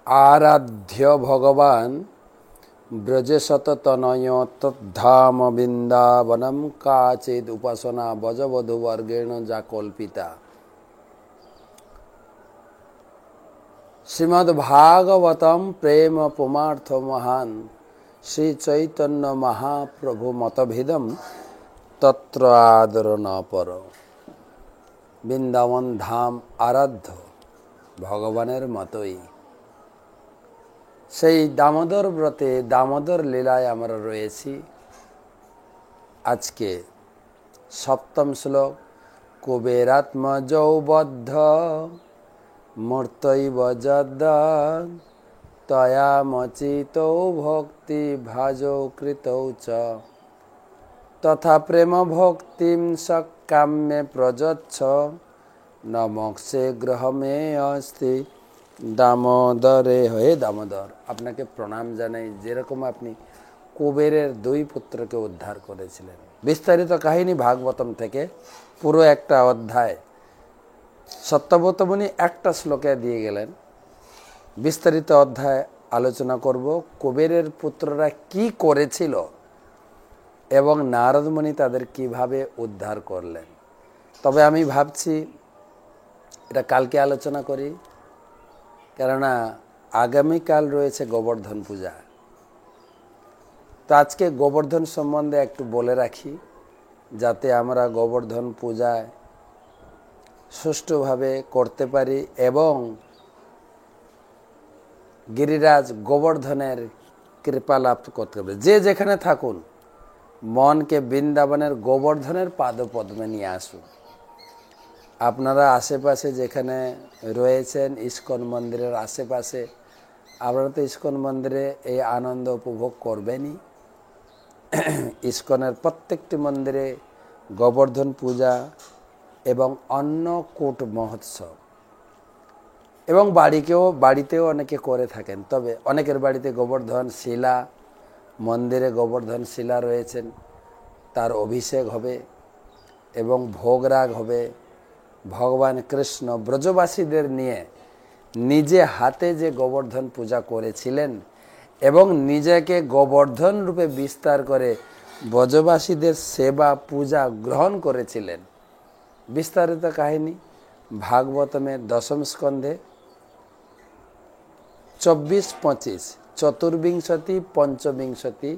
आराध्य भगवान ब्रजशततनय तद्धाम बिन्दावनम काचिद उपासना बजवधुवर्गेण जा कल्पिता। श्रीमद्भागवतम प्रेम पुमार्थ महान श्री चैतन्य महाप्रभु मतभिदम तत्र आदर न पर। बृंदावन धाम आराध्य भगवानेर मतई সেই দামোদর ব্রতে দামোদর লীলায় আমরা রয়েছি। আজকে সপ্তম শ্লোক কুবেরাত্মজৌ বদ্ধ মূর্তৈব যদ্দা তয়ামচিতৌ ভক্তি ভাজৌ কৃতৌ চ তথা প্রেম ভক্তিম সকাম্যে প্রযচ্ছ ন মোক্ষে গ্রহমে অস্তি দামোদরে। হয়ে দামোদর, আপনাকে প্রণাম জানাই। যেরকম আপনি কুবেরের দুই পুত্রকে উদ্ধার করেছিলেন। বিস্তারিত কাহিনী ভাগবতম থেকে পুরো একটা অধ্যায় সত্যব্রত মুনি একটা শ্লোকে দিয়ে গেলেন। বিস্তারিত অধ্যায় আলোচনা করব কুবেরের পুত্ররা কি করেছিল এবং নারদ মুনি তাদের কিভাবে উদ্ধার করলেন। তবে আমি ভাবছি এটা কালকে আলোচনা করি, কেননা আগামীকাল রয়েছে গোবর্ধন পূজা। তো আজকে গোবর্ধন সম্বন্ধে একটু বলে রাখি, যাতে আমরা গোবর্ধন পূজায় সুষ্ঠুভাবে করতে পারি এবং গিরিরাজ গোবর্ধনের কৃপা লাভ করতে পারি। যে যেখানে থাকুন মনকে বৃন্দাবনের গোবর্ধনের পাদপদ্মে নিয়ে আসুন। আপনারা আশেপাশে যেখানে রয়েছেন ইস্কন মন্দিরের আশেপাশে, আপনারা তো ইস্কন মন্দিরে এই আনন্দ উপভোগ করবেনই। ইস্কনের প্রত্যেকটি মন্দিরে গোবর্ধন পূজা এবং অন্নকূট মহোৎসব এবং বাড়িতেও অনেকে করে থাকেন। তবে অনেকের বাড়িতে গোবর্ধন শিলা, মন্দিরে গোবর্ধন শিলা রয়েছেন, তার অভিষেক হবে এবং ভোগরাগ হবে। ভগবান কৃষ্ণ ব্রজবাসীদের নিয়ে নিজে হাতে যে গোবর্ধন পূজা করেছিলেন এবং নিজেকে গোবর্ধন রূপে বিস্তার করে ব্রজবাসীদের সেবা পূজা গ্রহণ করেছিলেন। বিস্তারিত কাহিনী ভাগবতমের দশম স্কন্ধে 24-25 চতুর্বিংশতি পঞ্চবিংশতি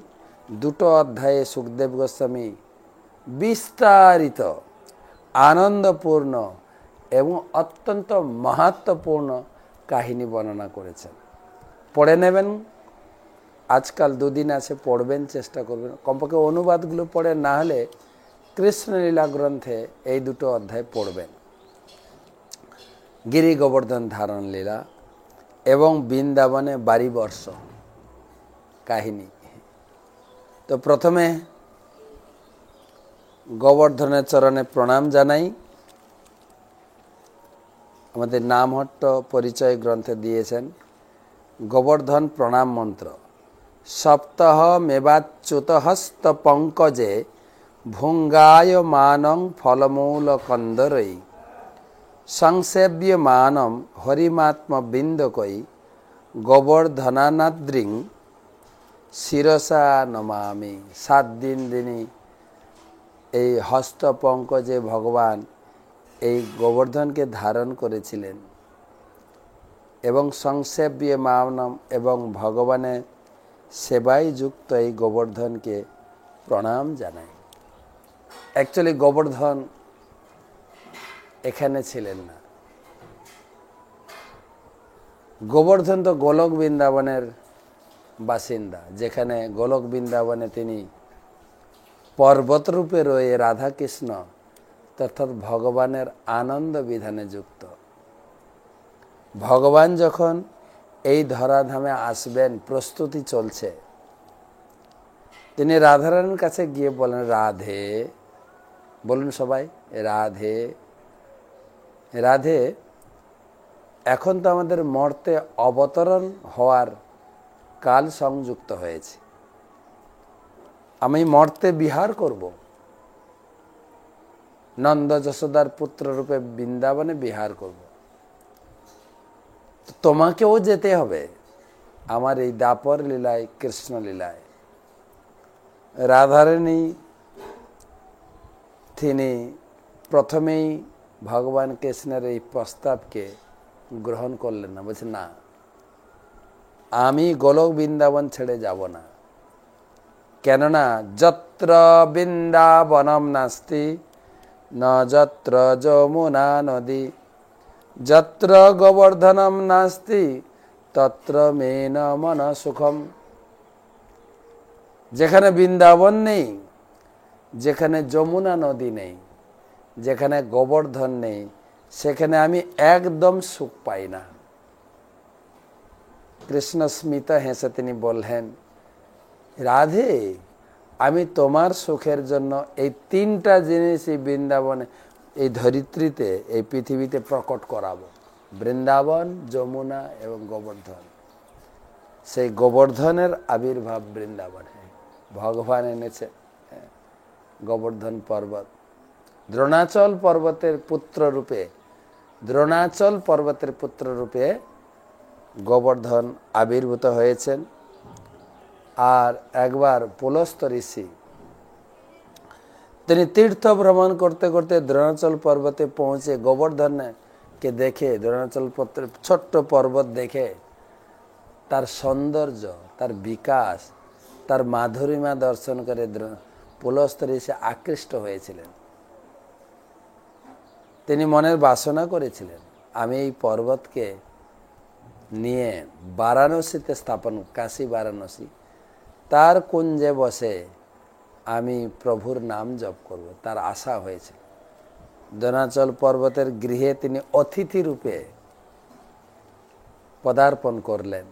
দুটো অধ্যায়ে সুখদেব গোস্বামী বিস্তারিত আনন্দপূর্ণ এবং অত্যন্ত মাহাত্ম্যপূর্ণ কাহিনী বর্ণনা করেছেন। পড়ে নেবেন, আজকাল দুদিন আছে, পড়বেন, চেষ্টা করবেন। কমপক্ষে অনুবাদগুলো পড়ে, না হলে কৃষ্ণলীলা গ্রন্থে এই দুটো অধ্যায় পড়বেন। গিরি গোবর্ধন ধারণ লীলা এবং বৃন্দাবনে বাড়িবর্ষ কাহিনী। তো প্রথমে গোবর্ধনের চরণে প্রণাম জানাই। আমাদের নামহট্ট পরিচয় গ্রন্থে দিয়েছেন গোবর্ধন প্রণাম মন্ত্র। সপ্তহ মেবাচ্যুত হস্ত পঙ্কজে ভুঙ্গায় মানং ফলমূল কন্দরৈ সংসেব্য মানম হরিমাত্ম বিন্দকৈ গোবর্ধনানাদ্রিং শিরসা নমামি। 7 দিন তিনি এই হস্তপঙ্কজে ভগবান এই গোবর্ধনকে ধারণ করেছিলেন এবং সংসেব্য মানম এবং ভগবানের সেবায় যুক্ত এই গোবর্ধনকে প্রণাম জানাই। অ্যাকচুয়ালি গোবর্ধন এখানে ছিলেন না। গোবর্ধন তো গোলক বৃন্দাবনের বাসিন্দা, যেখানে গোলক বৃন্দাবনে তিনি পর্বতরূপে রয়ে রাধাকৃষ্ণ অর্থাৎ ভগবানের আনন্দ বিধানে যুক্ত। ভগবান যখন এই ধরাধামে আসবেন, প্রস্তুতি চলছে, তিনি রাধারানীর কাছে গিয়ে বলেন, রাধে, বলুন সবাই, রাধে রাধে। এখন তো আমাদের মর্তে অবতরণ হওয়ার কাল সংযুক্ত হয়েছে, আমি মর্তে বিহার করব, নন্দ যশোদার পুত্র রূপে বৃন্দাবনে বিহার করব। তোমাকেও যেতে হবে। আমার এই দাপর লীলায়, কৃষ্ণ লীলায় রাধারানী তিনি প্রথমেই ভগবান কৃষ্ণের এই প্রস্তাবকে গ্রহণ করলেন না, বলছেন না, আমি গোলক বৃন্দাবন ছেড়ে যাব না। কেননা যত্র বৃন্দাবনম নাস্তি ন যত্র যমুনা নদী, যত্র গোবর্ধনম নাস্তি তত্র মেন মন সুখম। যেখানে বৃন্দাবন নেই, যেখানে যমুনা নদী নেই, যেখানে গোবর্ধন নেই, সেখানে আমি একদম সুখ পাই না। কৃষ্ণ স্মিত হেসে তিনি বললেন, রাধে, আমি তোমার সুখের জন্য এই তিনটা জিনিসই বৃন্দাবনে, এই ধরিত্রীতে, এই পৃথিবীতে প্রকট করাবো। বৃন্দাবন, যমুনা এবং গোবর্ধন। সেই গোবর্ধনের আবির্ভাব বৃন্দাবনে ভগবান এনেছে। গোবর্ধন পর্বত দ্রোণাচল পর্বতের পুত্র রূপে, দ্রোণাচল পর্বতের পুত্র রূপে গোবর্ধন আবির্ভূত হয়েছেন। আর একবার পুলস্ত ঋষি তিনি তীর্থ ভ্রমণ করতে করতে দ্রোণাচল পর্বতে পৌঁছে গোবর্ধনকে দেখে, দ্রোণাচল ছোট্ট পর্বত দেখে তার সৌন্দর্য, তার বিকাশ, তার মাধুরিমা দর্শন করে পুলস্ত ঋষি আকৃষ্ট হয়েছিলেন। তিনি মনের বাসনা করেছিলেন, আমি এই পর্বতকে নিয়ে বারাণসীতে স্থাপন, কাশী বারাণসী, তার কুঞ্জে বসে আমি প্রভুর নাম জপ করব, তার আশা হয়েছিল। দ্রোণাচল পর্বতের গৃহে তিনি অতিথি রূপে পদার্পণ করলেন।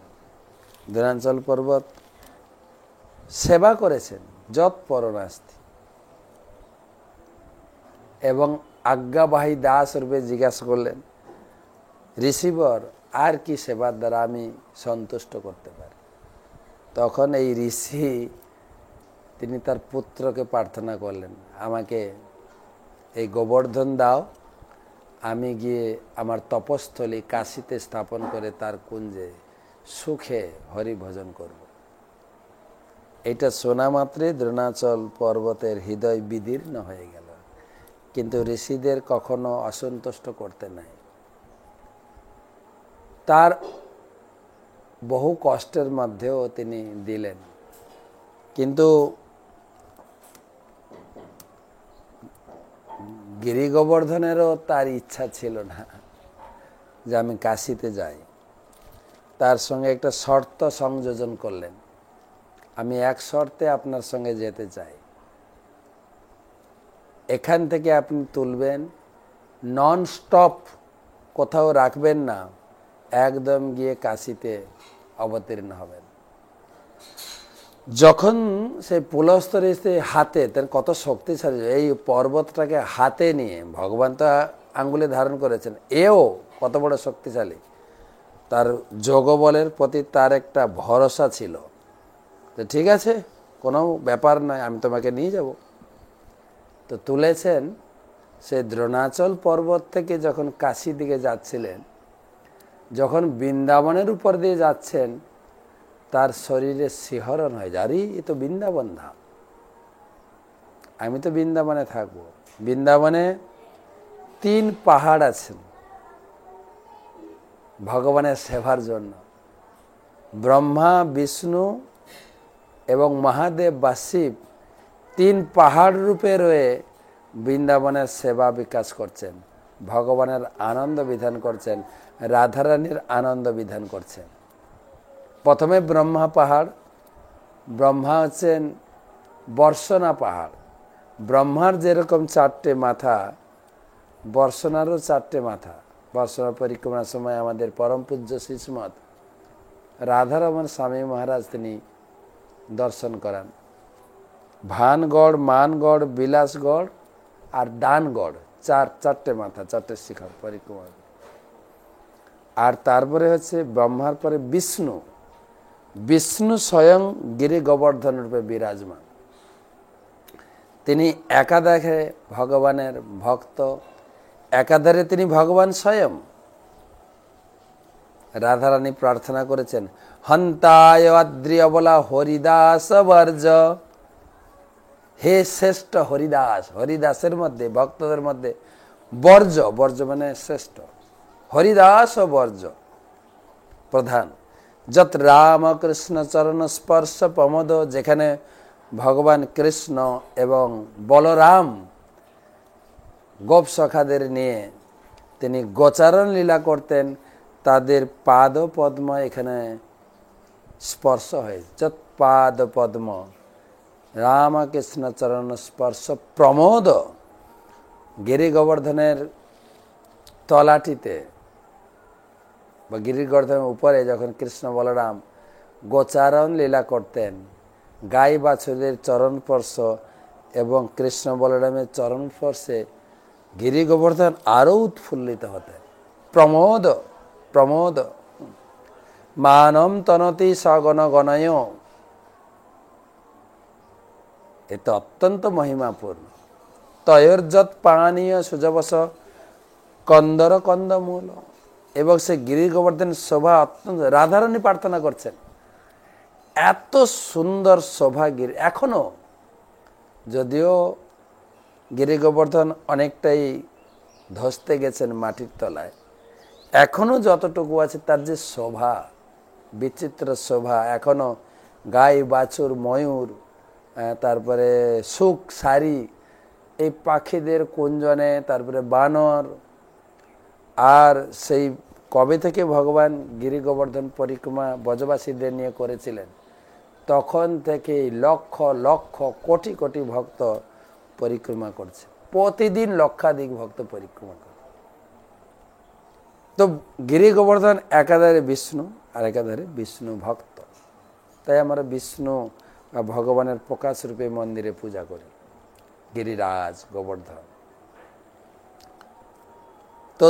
দ্রোণাচল পর্বত সেবা করেছেন যৎ পরনাস্তি, এবং আজ্ঞাবাহী দাস রূপে জিজ্ঞাসা করলেন, ঋষিবর, আর কি সেবার দ্বারা আমি সন্তুষ্ট করতে পারি? তখন এই ঋষি তিনি তার পুত্রকে প্রার্থনা করলেন, আমাকে এই গোবর্ধন দাও, আমি গিয়ে আমার তপস্থলী কাশীতে স্থাপন করে তার কুঞ্জে সুখে হরি ভজন করব। এটা শোনা মাত্রই দ্রোণাচল পর্বতের হৃদয় বিদীর্ণ হয়ে গেল, কিন্তু ঋষিদের কখনো অসন্তুষ্ট করতে নাই। তার বহু কষ্টের মধ্যেও তিনি দিলেন, কিন্তু গিরি গোবর্ধনেরও তার ইচ্ছা ছিল না যে আমি কাশীতে যাই। তার সঙ্গে একটা শর্ত সংযোজন করলেন, আমি এক শর্তে আপনার সঙ্গে যেতে চাই, এখান থেকে আপনি তুলবেন, নন স্টপ কোথাও রাখবেন না, একদম গিয়ে কাশীতে অবতীর্ণ হবেন। যখন সেই পুলস্ত ঋষি হাতে, তার কত শক্তিশালী, এই পর্বতটাকে হাতে নিয়ে, ভগবান তো আঙ্গুলে ধারণ করেছেন, এও কত বড় শক্তিশালী, তার যোগবলের প্রতি তার একটা ভরসা ছিল যে ঠিক আছে, কোনো ব্যাপার নয়, আমি তোমাকে নিয়ে যাব। তো তুলেছেন, সে দ্রোণাচল পর্বত থেকে যখন কাশী দিকে যাচ্ছিলেন, যখন বৃন্দাবনের উপর দিয়ে যাচ্ছেন, তার শরীরে শিহরণ হয়ে যায়, আরে এ তো বৃন্দাবন ধাম, আমি তো বৃন্দাবনে থাকবো। বৃন্দাবনে 3 পাহাড় আছেন ভগবানের সেবার জন্য, ব্রহ্মা, বিষ্ণু এবং মহাদেব বা শিব 3 পাহাড় রূপে রয়ে বৃন্দাবনের সেবা বিকাশ করছেন, ভগবানের আনন্দ বিধান করছেন, রাধারানীর আনন্দ বিধান করছেন। প্রথমে ব্রহ্মা পাহাড়, ব্রহ্মা হচ্ছেন বর্ষণা পাহাড়। ব্রহ্মার যেরকম 4টে মাথা, বর্ষণারও 4টে মাথা। বর্ষণা পরিক্রমার সময় আমাদের পরম পূজ্য শ্রীমৎ রাধারমণ স্বামী মহারাজ তিনি দর্শন করান। ভানগড়, মানগড়, বিলাসগড় আর ডানগড়, 4টে মাথা, 4টে শিখর পরিক্রমা। আর তারপরে হচ্ছে ব্রহ্মার পরে বিষ্ণু, বিষ্ণু স্বয়ং গিরি গোবর্ধন রূপে বিরাজমান। তিনি একাধারে ভগবানের ভক্ত, একাধারে তিনি ভগবান স্বয়ং। রাধারানী প্রার্থনা করেছেন, হন্তায় অদ্রি অবলা হরিদাস বর্জ। হে শ্রেষ্ঠ হরিদাস, হরিদাসের মধ্যে, ভক্তদের মধ্যে বর্জ, বর্জ মানে শ্রেষ্ঠ, হরিদাস বর্জ প্রধান। যত রামকৃষ্ণ চরণ স্পর্শ প্রমোদ, যেখানে ভগবান কৃষ্ণ এবং বলরাম গোপ সখাদের নিয়ে তিনি গোচারণ লীলা করতেন, তাদের পাদ পদ্ম এখানে স্পর্শ হয়। যত পাদ পদ্ম রামকৃষ্ণ চরণ স্পর্শ প্রমোদ, গিরি গোবর্ধনের তলাটিতে বা গিরি গোবর্ধনের উপরে যখন কৃষ্ণ বলরাম গোচারণ লীলা করতেন, গাই বাছুরের চরণ স্পর্শ এবং কৃষ্ণ বলরামের চরণ স্পর্শে গিরি গোবর্ধন আরও উৎফুল্লিত হতেন। প্রমোদ, প্রমোদ মানম তনতি সগণ গণয়, এটা অত্যন্ত মহিমাপূর্ণ। তয়োর্যৎ পানীয় সুজবস কন্দর কন্দমূল, এবং সে গিরি গোবর্ধন শোভা অত্যন্ত, রাধারানী প্রার্থনা করছেন এত সুন্দর শোভা গিরি। এখনো যদিও গিরি গোবর্ধন অনেকটাই ধসতে গেছেন মাটির তলায়, এখনো যতটুকু আছে তার যে শোভা, বিচিত্র শোভা, এখনো গাই বাছুর ময়ূর, তারপরে সুখ সারি, এই পাখিদের কুঞ্জনে, তারপরে বানর, আর সেই কবে থেকে ভগবান গিরি গোবর্ধন পরিক্রমা ব্রজবাসীদের নিয়ে করেছিলেন, তখন থেকে লক্ষ লক্ষ কোটি কোটি ভক্ত পরিক্রমা করছে, প্রতিদিন লক্ষাধিক ভক্ত পরিক্রমা করে। তো গিরি গোবর্ধন একাধারে বিষ্ণু আর একাধারে বিষ্ণু ভক্ত, তাই আমরা বিষ্ণু বা ভগবানের প্রকাশ রূপে মন্দিরে পূজা করি গিরিরাজ গোবর্ধন। তো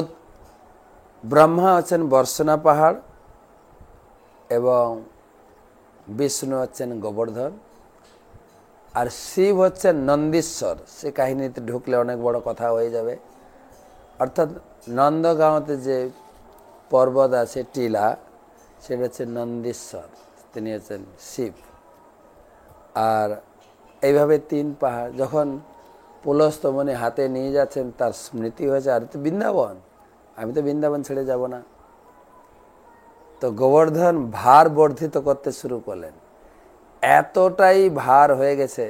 ব্রহ্মা হচ্ছেন বর্ষনা পাহাড় এবং বিষ্ণু হচ্ছেন গোবর্ধন, আর শিব হচ্ছেন নন্দীশ্বর। সে কাহিনীতে ঢুকলে অনেক বড় কথা হয়ে যাবে। অর্থাৎ নন্দগাঁওতে যে পর্বত আছে টিলা, সেটা হচ্ছে নন্দীশ্বর, তিনি হচ্ছেন শিব। আর এইভাবে 3 পাহাড় যখন পুলস্তমণি হাতে নিয়ে যাচ্ছেন, তার স্মৃতি হয়েছে আর তো বৃন্দাবন, আমি তো বৃন্দাবন ছেড়ে যাব না। তো গোবর্ধন ভার বর্ধিত করতে শুরু করলেন, এতটাই ভার হয়ে গেছে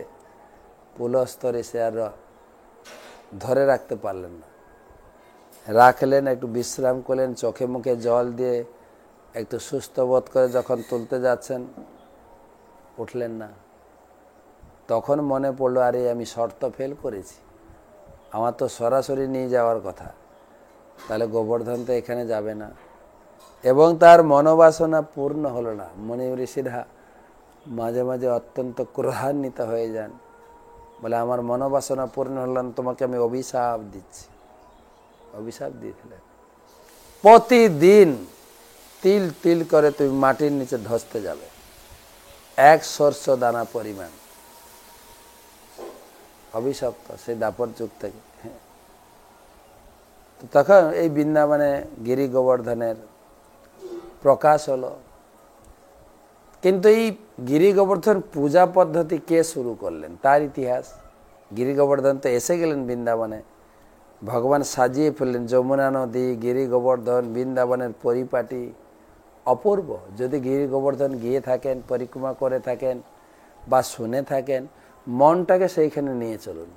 পুলস্তরে সে আর ধরে রাখতে পারলেন না, রাখলেন, একটু বিশ্রাম করলেন, চোখে মুখে জল দিয়ে একটু সুস্থ বোধ করে যখন তুলতে যাচ্ছেন, উঠলেন না। তখন মনে পড়লো, আরে আমি শর্ত ফেল করেছি, আমার তো সরাসরি নিয়ে যাওয়ার কথা, তাহলে গোবর্ধন তো এখানে যাবে না। এবং তার মনোবাসনা পূর্ণ হলো না। মনি ঋষিরা মাঝে মাঝে অত্যন্ত ক্রোধান্বিত হয়ে যান, বলে আমার মনোবাসনা পূর্ণ হল না, তোমাকে আমি অভিশাপ দিচ্ছি। অভিশাপ দিয়েছিলেন, প্রতিদিন তিল তিল করে তুমি মাটির নিচে ধসতে যাবে, 1 সর্ষ দানা পরিমাণ। অভিশপ্ত সেই দাপর যুগ থেকে। তখন এই বৃন্দাবনে গিরি গোবর্ধনের প্রকাশ হলো। কিন্তু এই গিরি গোবর্ধন পূজা পদ্ধতি কে শুরু করলেন, তার ইতিহাস। গিরি গোবর্ধন তো এসে গেলেন বৃন্দাবনে, ভগবান সাজিয়ে ফেললেন যমুনা নদী, গিরি গোবর্ধন, বৃন্দাবনের পরিপাটি অপূর্ব। যদি গিরি গোবর্ধন গিয়ে থাকেন, পরিক্রমা করে থাকেন বা শুনে থাকেন, মনটাকে সেইখানে নিয়ে চলুন।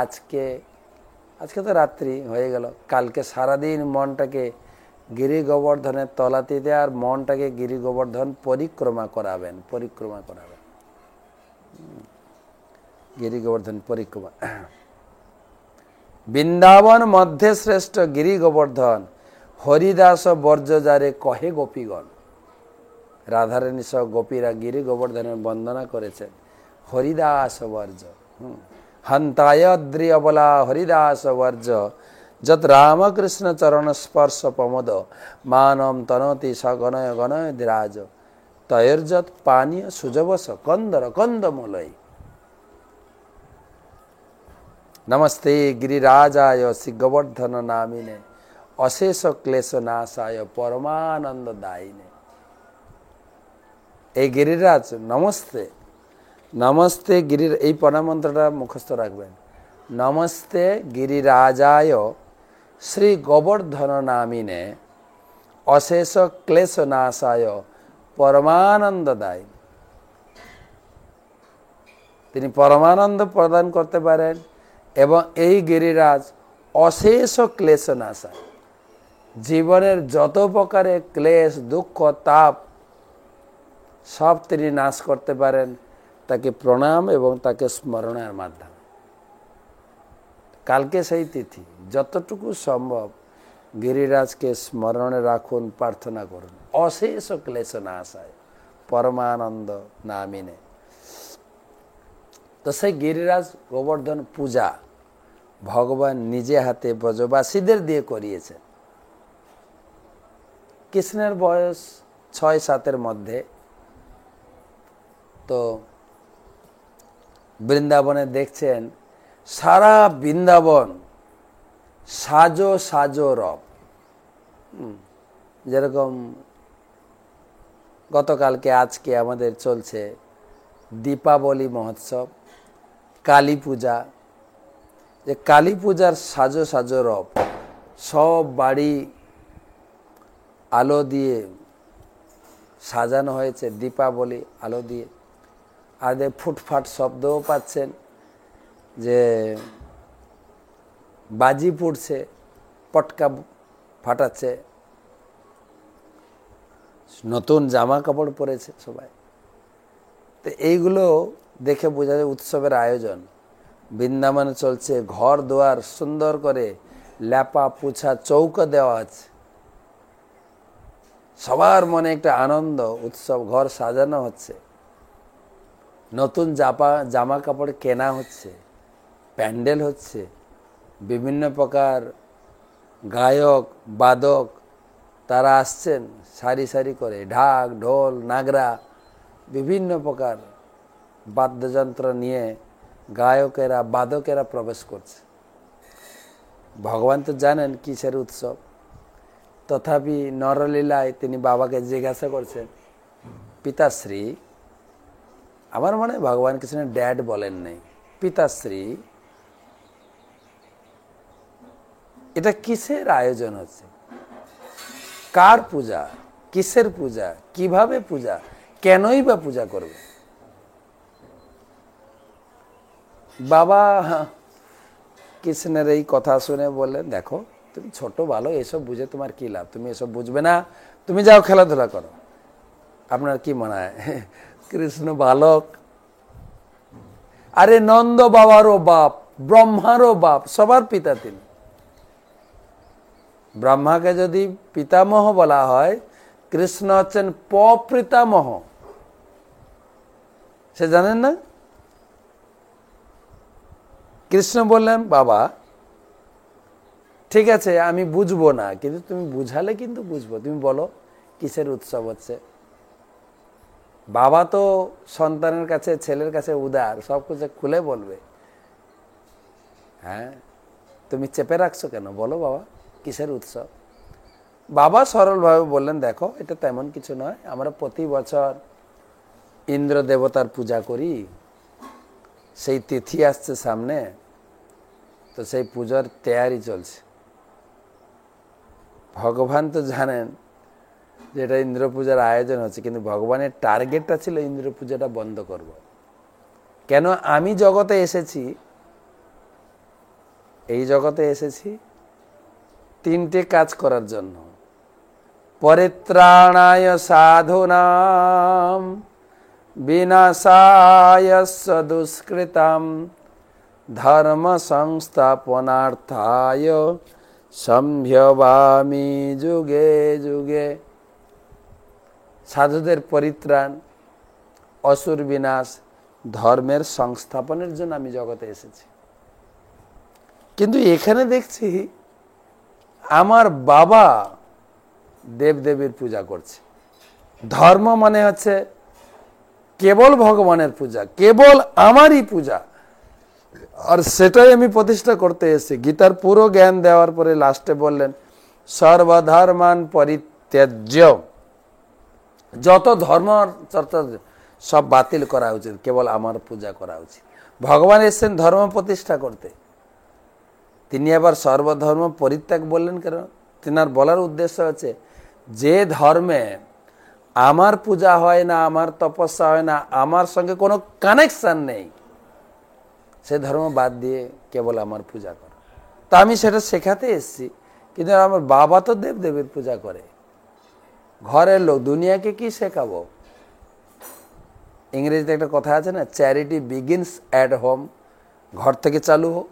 আজকে তো রাত্রি হয়ে গেল, কালকে সারাদিন মনটাকে গিরি গোবর্ধনের তলাতিতে আর মনটাকে গিরি গোবর্ধন পরিক্রমা করাবেন। গিরি গোবর্ধন পরিক্রমা। বৃন্দাবন মধ্যে শ্রেষ্ঠ গিরি গোবর্ধন, হরিদাস বর্জ যারে কহে গোপীগণ। রাধারানী সহ গোপীরা গিরি গোবর্ধনের বন্দনা করেছেন, হরিদাস বর্জ। হন্তায়দ্রি অবলা হরিদাস বর্জ, যত রামকৃষ্ণ চরণ স্পর্শ প্রমোদ, মানম তনতি সগণয় গণয় ধীরাজ, তৈর্যত পানীয় সুজবস কন্দর কন্দমূলয়। নমস্তে গিরিরাজায় শ্রী গোবর্ধন নামিনে, অশেষ ক্লেশ নাশায় পরমানন্দ দায়িনে। এই গিরিরাজ নমস্তে, নমস্তে গিরির, এই প্রণাম মন্ত্রটা মুখস্থ রাখবেন। নমস্তে গিরিরাজায় শ্রী গোবর্ধন নামিনে অশেষ ক্লেশ নাশায় পরমানন্দ দায়ী। তিনি পরমানন্দ প্রদান করতে পারেন এবং এই গিরিরাজ অশেষ ক্লেশ নাশায়, জীবনের যত প্রকারের ক্লেশ দুঃখ তাপ সব তিনি নাশ করতে পারেন তাকে প্রণাম এবং তাকে স্মরণের মাধ্যমে। কালকে সেই তিথি, যতটুকু সম্ভব গিরিরাজকে স্মরণে রাখুন, প্রার্থনা করুন। অশেষ ক্লেশ নাশায় পরমানন্দ নামিনে। তো সেই গিরিরাজ গোবর্ধন পূজা ভগবান নিজে হাতে ব্রজবাসীদের দিয়ে করিয়েছেন। কৃষ্ণের বয়স 6-7 মধ্যে। তো বৃন্দাবনে দেখছেন সারা বৃন্দাবন সাজো সাজো রব। যেরকম গতকালকে আজকে আমাদের চলছে দীপাবলি মহোৎসব, কালী পূজা। যে কালী পূজার সাজো সাজো রব, সব বাড়ি আলো দিয়ে সাজানো হয়েছে, দীপাবলি আলো দিয়ে। আর ফুটফাট শব্দও পাচ্ছেন, যে বাজি ফুটছে, পটকা ফাটাচ্ছে, নতুন জামা কাপড় পরেছে সবাই। তো এইগুলো দেখে বোঝা যায় উৎসবের আয়োজন। বৃন্দাবনে চলছে, ঘর দুয়ার সুন্দর করে ল্যাপা পুছা চৌকা দেওয়া আছে, সবার মনে একটা আনন্দ উৎসব, ঘর সাজানো হচ্ছে, নতুন জামা কাপড় কেনা হচ্ছে, প্যান্ডেল হচ্ছে, বিভিন্ন প্রকার গায়ক বাদক তারা আসছেন সারি সারি করে, ঢাক ঢোল নাগরা বিভিন্ন প্রকার বাদ্যযন্ত্র নিয়ে গায়কেরা বাদকেরা প্রবেশ করছে। ভগবান তো জানেন কিসের উৎসব, তথাপি নরলীলায় তিনি বাবাকে জিজ্ঞাসা করছেন, পিতাশ্রী, আমার মনে হয় ভগবান কৃষ্ণের ড্যাড বলেন নাই, পিতাশ্রী এটা কিসের আয়োজন হচ্ছে, কার পূজা, কিসের পূজা, কিভাবে পূজা, কেনই বা পূজা করবে? বাবা কৃষ্ণের এই কথা শুনে বললেন, দেখো তুমি ছোট ভালো, এসব বুঝে তোমার কি লাভ, তুমি এসব বুঝবে না, তুমি যাও খেলাধুলা করো। আপনার কি মনে হয় কৃষ্ণ বালক? আরে নন্দ বাবারও বাপ, ব্রহ্মারও বাপ, সবার পিতা তিনি। ব্রহ্মাকে যদি পিতামহ বলা হয়, কৃষ্ণ হচ্ছেন পিতামহ, সে জানেন না? কৃষ্ণ বললেন, বাবা ঠিক আছে আমি বুঝবো না, কিন্তু তুমি বুঝালে কিন্তু বুঝবো, তুমি বলো কিসের উৎসব হচ্ছে। বাবা তো সন্তানের কাছে, ছেলের কাছে উদার, সব কিছু খুলে বলবে। হ্যাঁ, তুমি চেপে রাখছো কেন, বলো বাবা কিসের উৎসব। বাবা সরলভাবে বললেন, দেখো এটা তেমন কিছু নয়, আমরা প্রতি বছর ইন্দ্র দেবতার পূজা করি, সেই তিথি আসছে সামনে, তো সেই পূজার তৈরি চলছে। ভগবান তো জানেন যেটা ইন্দ্র পূজার আয়োজন হচ্ছে, কিন্তু ভগবানের টার্গেটটা ছিল ইন্দ্র পূজাটা বন্ধ করব। কেন? আমি জগতে এসেছি, এই জগতে এসেছি 3টে কাজ করার জন্য। পরিত্রাণায় সাধুনাম বিনাশায় দুষ্কৃতাম ধর্ম সংস্থাপনার্থায় সম্ভবামি যুগে যুগে। সাধুদের পরিত্রাণ, অসুর বিনাশ, ধর্মের সংস্থাপনের জন্য আমি জগতে এসেছি। কিন্তু এখানে দেখছি আমার বাবা দেবদেবীর পূজা করছে। ধর্ম মানে হচ্ছে কেবল ভগবানের পূজা, কেবল আমারই পূজা, আর সেটাই আমি প্রতিষ্ঠা করতে এসেছি। গীতার পুরো জ্ঞান দেওয়ার পরে লাস্টে বললেন, সর্বধর্মান পরিত্যাজ্য, যত ধর্ম চর্চা সব বাতিল করা উচিত, কেবল আমার পূজা করা উচিত। ভগবান এসেছেন ধর্ম প্রতিষ্ঠা করতে, তিনি আবার সর্বধর্ম পরিত্যাগ বললেন কেন? তেনার বলার উদ্দেশ্য হচ্ছে যে ধর্মে আমার পূজা হয় না, আমার তপস্যা হয় না, আমার সঙ্গে কোনো কানেকশন নেই, সে ধর্ম বাদ দিয়ে কেবল আমার পূজা করা। তা আমি সেটা শেখাতে এসেছি, কিন্তু আমার বাবা তো দেবদেবীর পূজা করে, ঘরের লোক, দুনিয়াকে কি শেখাবো? ইংরেজিতে একটা কথা আছে না, চ্যারিটি বিগিনস অ্যাট হোম, ঘর থেকে চালু হোক।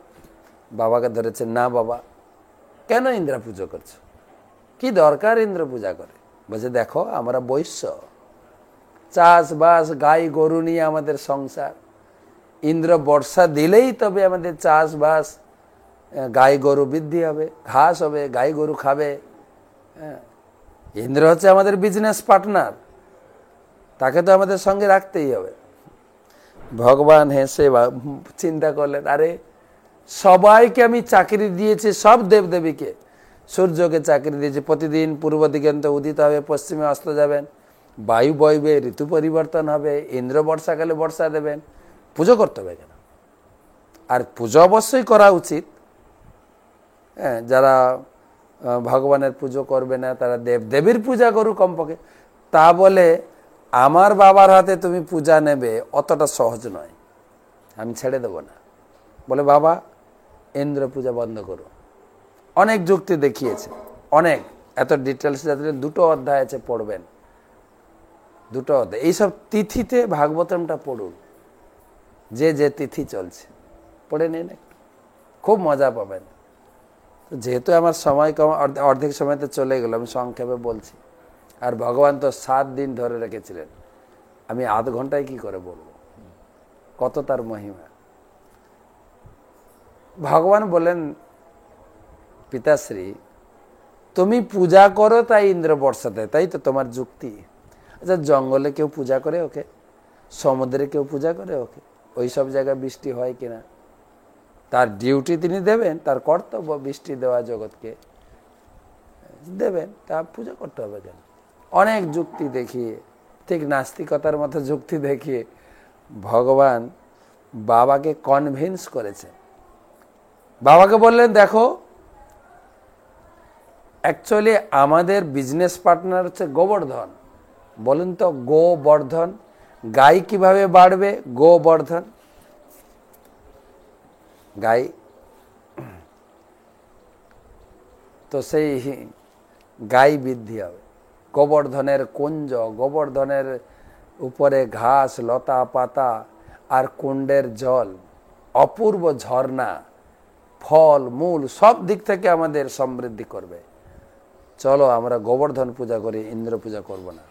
বাবাকে ধরেছে, না বাবা কেন ইন্দ্র পুজো করছো, কি দরকার ইন্দ্র পূজা করে? বলছে দেখো আমরা বৈশ্য, চাষবাস গাই গরু নিয়ে আমাদের সংসার, ইন্দ্র বর্ষা দিলেই তবে আমাদের চাষবাস, গাই গরু বৃদ্ধি হবে, ঘাস হবে, গাই গরু খাবে। ইন্দ্র হচ্ছে আমাদের বিজনেস পার্টনার, তাকে তো আমাদের সঙ্গে রাখতেই হবে। ভগবান হেসে চিন্তা করলেন, আরে সবাইকে আমি চাকরি দিয়েছি, সব দেবদেবীকে, সূর্যকে চাকরি দিয়েছি, প্রতিদিন পূর্ব দিগন্তে উদিত হবে, পশ্চিমে অস্ত যাবেন, বায়ু বইবে, ঋতু পরিবর্তন হবে, ইন্দ্র বর্ষাকালে বর্ষা দেবেন, পুজো করতে হবে কেন? আর পুজো অবশ্যই করা উচিত। হ্যাঁ, যারা ভগবানের পুজো করবে না তারা দেবদেবীর পূজা করুক কমপক্ষে। তা বলে আমার বাবার হাতে তুমি পূজা নেবে, অতটা সহজ নয়, আমি ছেড়ে দেব না। বলে বাবা ইন্দ্র পূজা বন্ধ করো। অনেক যুক্তি দেখিয়েছে, অনেক, এত ডিটেলস যাতে দুটো অধ্যায় আছে, পড়বেন দুটো অধ্যায়। এইসব তিথিতে ভাগবতমটা পড়ুন, যে যে তিথি চলছে পড়ে নিন, একটু খুব মজা পাবেন। যেহেতু আমার সময় কম, অর্ধেক সময়তে চলে গেল, আমি সংক্ষেপে বলছি। আর ভগবান তো 7 দিন ধরে রেখেছিলেন, আমি আধ ঘন্টায় কি করে বলবো, কত তার মহিমা। ভগবান বলেন, পিতাশ্রী তুমি পূজা করো তাই ইন্দ্র বর্ষা দেয়, তাই তো তোমার যুক্তি। আচ্ছা জঙ্গলে কেউ পূজা করে ওকে, সমুদ্রে কেউ পূজা করে ওকে, ওই সব জায়গায় বৃষ্টি হয় কিনা? তার ডিউটি তিনি দেবেন, তার কর্তব্য বৃষ্টি দেওয়া, জগৎকে দেবেন, তা পূজা করতে হবে কেন? অনেক যুক্তি দেখিয়ে, ঠিক নাস্তিকতার মতো যুক্তি দেখিয়ে ভগবান বাবাকে কনভিন্স করেছেন। বাবাকে বললেন দেখো অ্যাকচুয়ালি আমাদের বিজনেস পার্টনার হচ্ছে গোবর্ধন। বলুন তো গোবর্ধন, গাই কিভাবে বাড়বে? গোবর্ধন, গাই তো সেই গাই বৃদ্ধি হবে, গোবর্ধনের কুঞ্জ, গোবর্ধনের উপরে ঘাস লতা পাতা আর কুণ্ডের জল, অপূর্ব ঝর্ণা, ফল মূল সব দিক থেকে আমাদের সমৃদ্ধি করবে। চলো আমরা গোবর্ধন পূজা করি, ইন্দ্র পূজা করব না।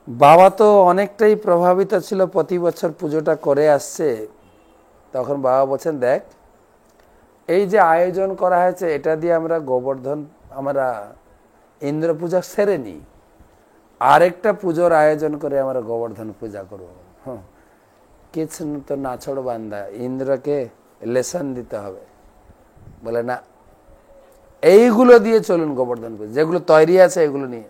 বাবা তো অনেকটাই প্রভাবিত ছিল, প্রতি বছর পুজোটা করে আসছে। তখন বাবা বলছেন দেখ এই যে আয়োজন করা হয়েছে, এটা দিয়ে আমরা গোবর্ধন, আমরা ইন্দ্র পূজা সেরে নিই, আরেকটা পুজোর আয়োজন করে আমরা গোবর্ধন পূজা করব। কিছু তো নাছড় বান্দা, ইন্দ্রকে লেসন দিতে হবে। বলে না, এইগুলো দিয়ে চলুন গোবর্ধন পূজা, যেগুলো তৈরি আছে এগুলো নিয়ে।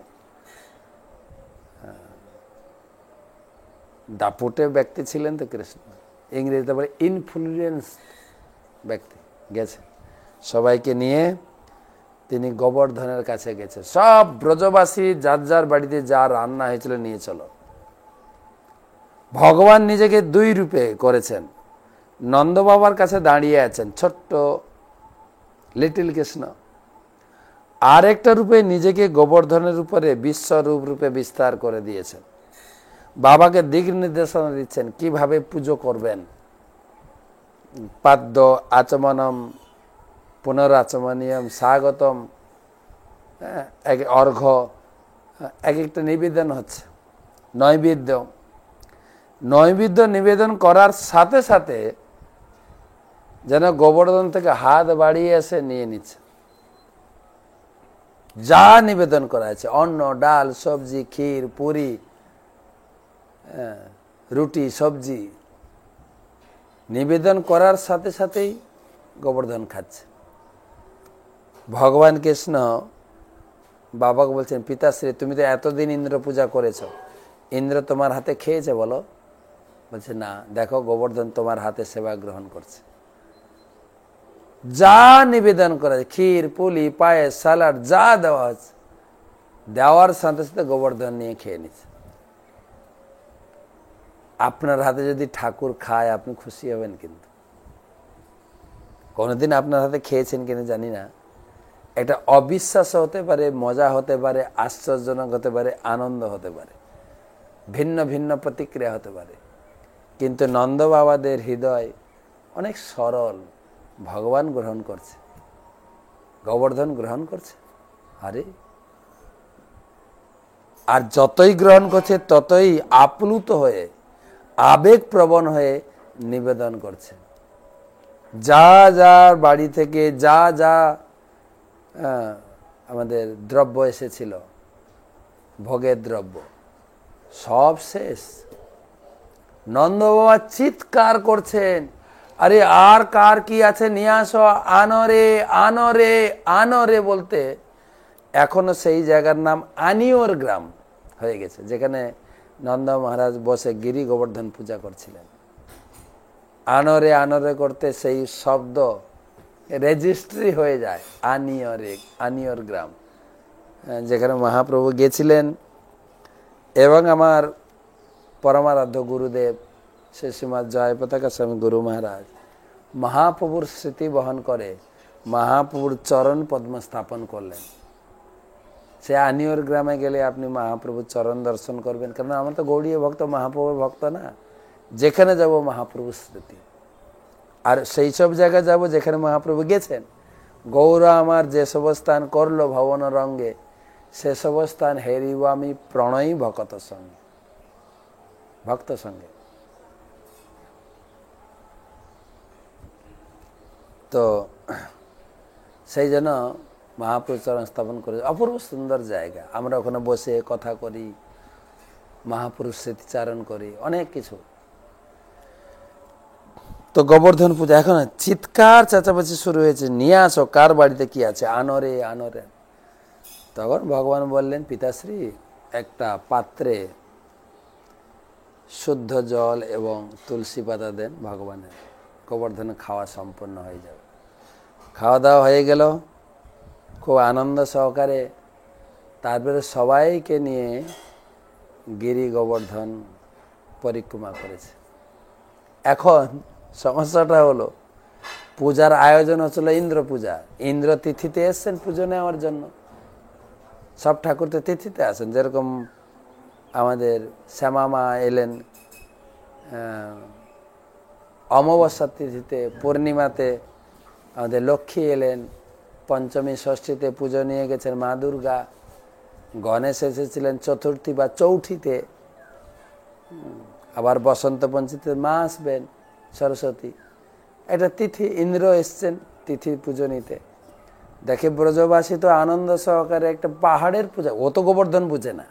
দাপুটে ব্যক্তি ছিলেন তো কৃষ্ণ, ইংরেজিতে বলে ইনফ্লুয়েন্স ব্যক্তি, গেছে সবাইকে নিয়ে তিনি গোবর্ধনের কাছে গেছে। সব ব্রজবাসী যার যার বাড়িতে যা রান্না হয়েছিল নিয়ে চলো। ভগবান নিজেকে 2 রূপে করেছেন, নন্দ বাবার কাছে দাঁড়িয়ে আছেন ছোট্ট লিটল কৃষ্ণ, আর একটা রূপে নিজেকে গোবর্ধনের উপরে বিশ্বরূপ রূপে বিস্তার করে দিয়েছেন। বাবাকে দিক নির্দেশনা দিচ্ছেন কিভাবে পুজো করবেন। পাদ্য আচমনম পুনরাচমনীয়ম স্বাগতম, অর্ঘ্য, এক একটা নিবেদন হচ্ছে, নৈবেদ্য নিবেদন করার সাথে সাথে যেন গোবর্ধন থেকে হাত বাড়িয়ে এসে নিয়ে নিচ্ছে। যা নিবেদন করা আছে, অন্ন ডাল সবজি ক্ষীর পুরি রুটি সবজি, নিবেদন করার সাথে সাথেই গোবর্ধন খাচ্ছে। ভগবান কৃষ্ণ বাবাকে বলছেন, পিতাশ্রী তুমি তো এতদিন ইন্দ্র পূজা করেছো, ইন্দ্র তোমার হাতে খেয়েছে বলো? বলছে না, দেখো গোবর্ধন তোমার হাতে সেবা গ্রহণ করছে। যা নিবেদন করে, ক্ষীর, পুলি, পায়েস, সালাড যা দেওয়া হচ্ছে, দেওয়ার সাথে সাথে গোবর্ধন নিয়ে খেয়ে নিচ্ছে। আপনার হাতে যদি ঠাকুর খায় আপনি খুশি হবেন, কিন্তু কোনোদিন আপনার হাতে খেয়েছেন কিনা জানি না, এটা অবিশ্বাস হতে পারে, মজা হতে পারে, আশ্চর্যজনক হতে পারে, আনন্দ হতে পারে, ভিন্ন ভিন্ন প্রতিক্রিয়া হতে পারে, কিন্তু নন্দ বাবাদের হৃদয় অনেক সরল। ভগবান গ্রহণ করছে, গোবর্ধন গ্রহণ করছে, আরে আর যতই গ্রহণ করছে ততই আপ্লুত হয়ে, আবেগপ্রবণ হয়ে নিবেদন করছে। যা যার বাড়ি থেকে যা যা আমাদের দ্রব্য এসেছিল, ভোগের দ্রব্য, সব শেষ। নন্দ বাবা চিৎকার করছেন, আরে আর কার কি আছে নিয়ে আসো, আনরে আনরে আনরে বলতে এখনো সেই জায়গার নাম আনিওর গ্রাম হয়ে গেছে, যেখানে নন্দ মহারাজ বসে গিরি গোবর্ধন পূজা করছিলেন। আনরে আনরে করতে সেই শব্দ রেজিস্ট্রি হয়ে যায় আনিওরে, আনিওর গ্রাম, যেখানে মহাপ্রভু গেছিলেন। এবং আমার পরমারাধ্য গুরুদেব শ্রী শ্রীমৎ জয় পতাকা স্বামী গুরু মহারাজ মহাপ্রভুর স্মৃতি বহন করে মহাপ্রভুর চরণ পদ্ম স্থাপন করলেন। সে আনিওর গ্রামে গেলে আপনি মহাপ্রভুর চরণ দর্শন করবেন, কারণ আমরা তো গৌড়ীয় ভক্ত, মহাপ্রভুর ভক্ত না। যেখানে যাব মহাপ্রভুর স্মৃতি, আর সেই সব জায়গায় যাব যেখানে মহাপ্রভু গেছেন। গৌর আমার যে সব স্থান করলো ভবন রঙ্গে, সে সব স্থান হেরিব আমি প্রণয়ী ভকত সঙ্গে, ভক্ত সঙ্গে। তো সেই জন্য মহাপ্রভু চরণ স্থাপন করে অপূর্ব সুন্দর জায়গা। আমরা ওখানে বসে কথা করি, মহাপুরুষ স্মৃতিচারণ করি, অনেক কিছু। তো গোবর্ধন পূজা এখন চিৎকার চেঁচামেচি শুরু হয়েছে, নিয়ে আসো, কার বাড়িতে কি আছে, আনরে আনরে। তখন ভগবান বললেন, পিতাশ্রী একটা পাত্রে শুদ্ধ জল এবং তুলসী পাতা দেন ভগবানের, গোবর্ধনের খাওয়া সম্পন্ন হয়ে যাবে। খাওয়া দাওয়া হয়ে গেল খুব আনন্দ সহকারে। তারপরে সবাইকে নিয়ে গিরি গোবর্ধন পরিক্রমা করেছে। এখন সমস্যাটা হলো, পূজার আয়োজন হচ্ছিল ইন্দ্র পূজা, ইন্দ্র তিথিতে এসছেন পুজো নেওয়ার জন্য। সব ঠাকুর তো তিথিতে আসেন, যেরকম আমাদের শ্যামা মা এলেন অমাবস্যার তিথিতে, পূর্ণিমাতে আমাদের লক্ষ্মী এলেন, পঞ্চমী ষষ্ঠীতে পুজো নিয়ে গেছেন মা দুর্গা, গণেশ এসেছিলেন চতুর্থী বা চৌঠিতে, আবার বসন্ত পঞ্চমীতে মা আসবেন সরস্বতী। এটা তিথি, ইন্দ্র এসছেন তিথি পুজো নিতে। দেখে ব্রজবাসী তো আনন্দ সহকারে একটা পাহাড়ের পূজা, ও তো গোবর্ধন বুঝে না,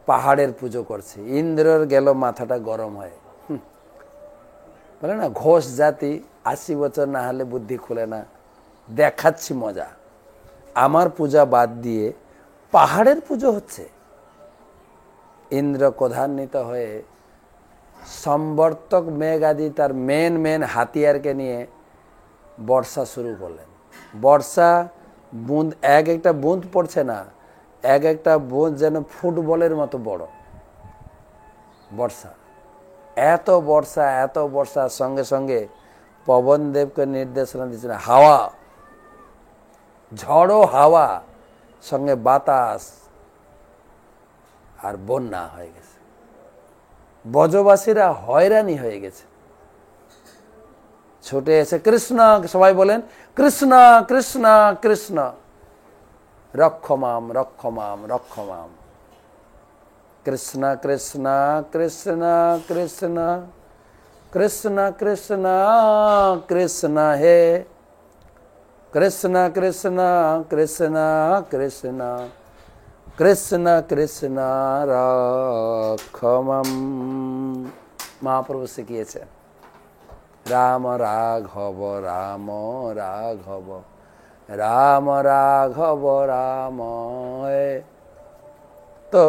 পাহাড়ের পুজো করছে। ইন্দ্রর গেল মাথাটা গরম হয়ে, বলে না ঘোষ জাতি, 80 বছর না হলে বুদ্ধি খুলে না, দেখাচ্ছি মজা, আমার পূজা বাদ দিয়ে পাহাড়ের পুজো হচ্ছে। ইন্দ্র ক্রোধান্বিত হয়ে সম্বর্তক মেঘ আদি তার মেন হাতিয়ারকে নিয়ে বর্ষা শুরু করলেন। বর্ষা বুঁদ, এক একটা বুঁদ পড়ছে না, এক একটা বুঁদ যেন ফুটবলের মতো বড় বর্ষা। এত বর্ষার সঙ্গে সঙ্গে পবন দেবকে নির্দেশনা দিচ্ছেন, হাওয়া, ঝড়ো হাওয়া সঙ্গে বাতাস, আর বন্যা হয়ে গেছে। ব্রজবাসীরা হয়রানি হয়ে গেছে, ছুটে এসে কৃষ্ণ, সবাই বলেন কৃষ্ণ কৃষ্ণ কৃষ্ণ, রক্ষমাম রক্ষমাম রক্ষমাম, কৃষ্ণ কৃষ্ণ কৃষ্ণ কৃষ্ণ কৃষ্ণ কৃষ্ণ কৃষ্ণ হে, কৃষ্ণ কৃষ্ণ কৃষ্ণ কৃষ্ণ কৃষ্ণ কৃষ্ণ রক্ষমাম। মহাপ্রভু শিখিয়েছে রাম রাঘব রাম রাঘব রাম রাঘব রাম। তো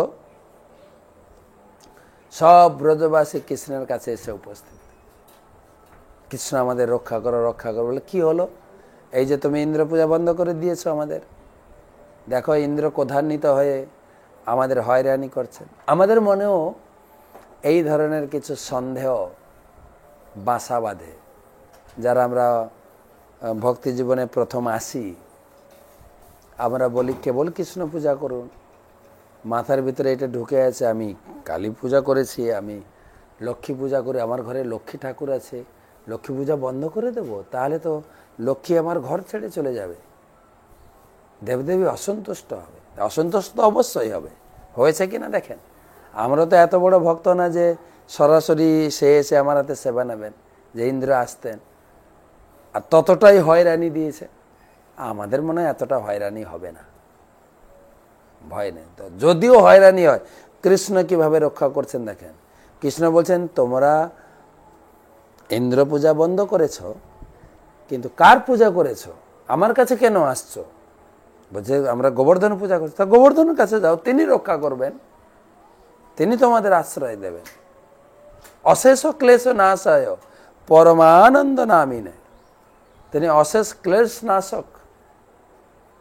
সব ব্রজবাসী কৃষ্ণের কাছে এসে উপস্থিত। কৃষ্ণ আমাদের রক্ষা করো রক্ষা করো। বলে কি হলো? এই যে তুমি ইন্দ্র পূজা বন্ধ করে দিয়েছো আমাদের, দেখো ইন্দ্র ক্রোধান্বিত হয়ে আমাদের হয়রানি করছেন। আমাদের মনেও এই ধরনের কিছু সন্দেহ বাসা বাঁধে। যারা আমরা ভক্তি জীবনে প্রথম আসি, আমরা বলি কেবল কৃষ্ণ পূজা করুন। মাথার ভিতরে এটা ঢুকে আছে, আমি কালী পূজা করেছি, আমি লক্ষ্মী পূজা করি, আমার ঘরে লক্ষ্মী ঠাকুর আছে, লক্ষ্মী পূজা বন্ধ করে দেব, তাহলে তো লক্ষ্মী আমার ঘর ছেড়ে চলে যাবে, দেবদেবী অসন্তুষ্ট হবে। অসন্তুষ্ট অবশ্যই হবে, হয়েছে কিনা দেখেন। আমরা তো এত বড় ভক্ত না যে সরাসরি সে এসে আমার হাতে সেবা নেবেন, যে ইন্দ্র আসতেন আর ততটাই হয়রানি দিয়েছে। আমাদের মনে হয় এতটা হয়রানি হবে না, ভয় নেই। তো যদিও হয়রানি হয়, কৃষ্ণ কিভাবে রক্ষা করছেন দেখেন। কৃষ্ণ বলছেন তোমরা ইন্দ্র পূজা বন্ধ করেছ, কিন্তু কার পূজা করেছ? আমার কাছে কেন আসছো? বলছে আমরা গোবর্ধন পূজা করছি। তা গোবর্ধনের কাছে যাও, তিনি রক্ষা করবেন, তিনি তোমাদের আশ্রয় দেবেন। অশেষ ক্লেশ নাশায় পরমানন্দ নামিনে, তিনি অশেষ ক্লেশ নাশক,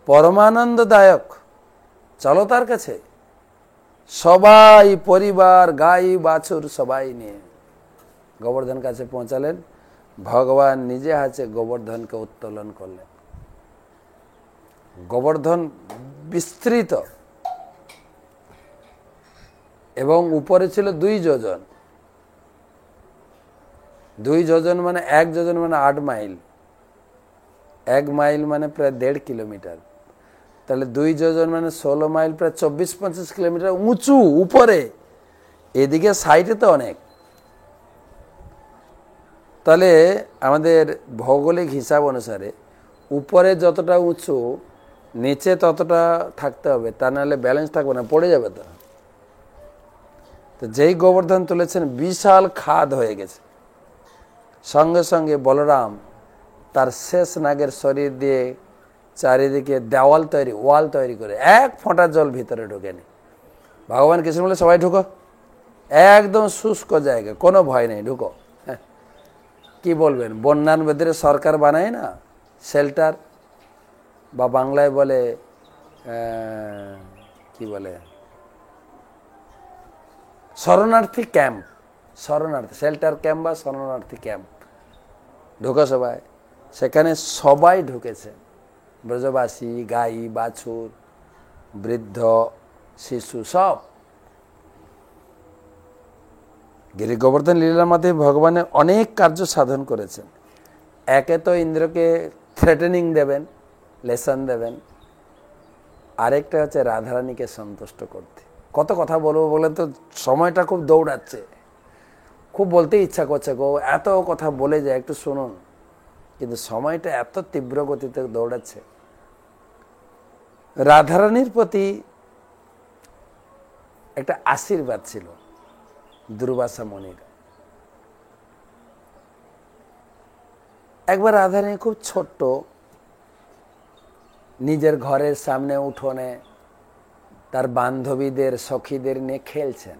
পরমানন্দদায়ক। চলো তার কাছে, সবাই পরিবার গাই বাছুর সবাই নিয়ে গোবর্ধন কাছে পৌঁছালেন। ভগবান নিজে হাতে গোবর্ধনকে উত্তোলন করলেন। গোবর্ধন বিস্তৃত এবং উপরে ছিল 2 যোজন। 2 যোজন মানে 1 যোজন মানে 8 মাইল, 1 মাইল মানে প্রায় 1.5 কিলোমিটার, তাহলে 2 যোজন মানে 16 মাইল, প্রায় 24-25 কিলোমিটার উঁচু উপরে। এদিকে সাইডে তো অনেক। তাহলে আমাদের ভৌগোলিক হিসাব অনুসারে উপরে যতটা উঁচু নিচে ততটা থাকতে হবে, তা নাহলে ব্যালেন্স থাকবে না, পড়ে যাবে। তো যেই গোবর্ধন তুলেছেন বিশাল খাদ হয়ে গেছে। সঙ্গে সঙ্গে বলরাম তার শেষ নাগের শরীর দিয়ে চারিদিকে ওয়াল তৈরি করে 1 ফোঁটা জল ভিতরে ঢোকেনি। ভগবান কৃষ্ণ বলে সবাই ঢুকো, একদম শুষ্ক জায়গা, কোনো ভয় নেই, ঢুকো। কি বলবেন, বন্যার ভেতরে সরকার বানায় না শেল্টার, বা বাংলায় বলে কি বলে শরণার্থী ক্যাম্প, শরণার্থী শেল্টার ক্যাম্প বা শরণার্থী ক্যাম্প। ঢুকো সবাই। সেখানে সবাই ঢুকেছে, ব্রজবাসী, গাই বাছুর, বৃদ্ধ, শিশু, সব। গিরি গোবর্ধন লীলার মাধ্যমে ভগবানের অনেক কার্য সাধন করেছেন। একে তো ইন্দ্রকে থ্রেটেনিং দেবেন, লেসন দেবেন, আরেকটা হচ্ছে রাধারানীকে সন্তুষ্ট করতে। কত কথা বলবো বলে তো সময়টা খুব দৌড়াচ্ছে, খুব বলতে ইচ্ছা করছে গো, এত কথা বলে যায়, একটু শুনুন। কিন্তু সময়টা এত তীব্র গতিতে দৌড়াচ্ছে। রাধারানীর প্রতি একটা আশীর্বাদ ছিল দুর্বাসা মুনির। একবার রাধারানী খুব ছোট্ট নিজের ঘরের সামনে উঠোনে তার বান্ধবীদের সখীদের নিয়ে খেলছেন।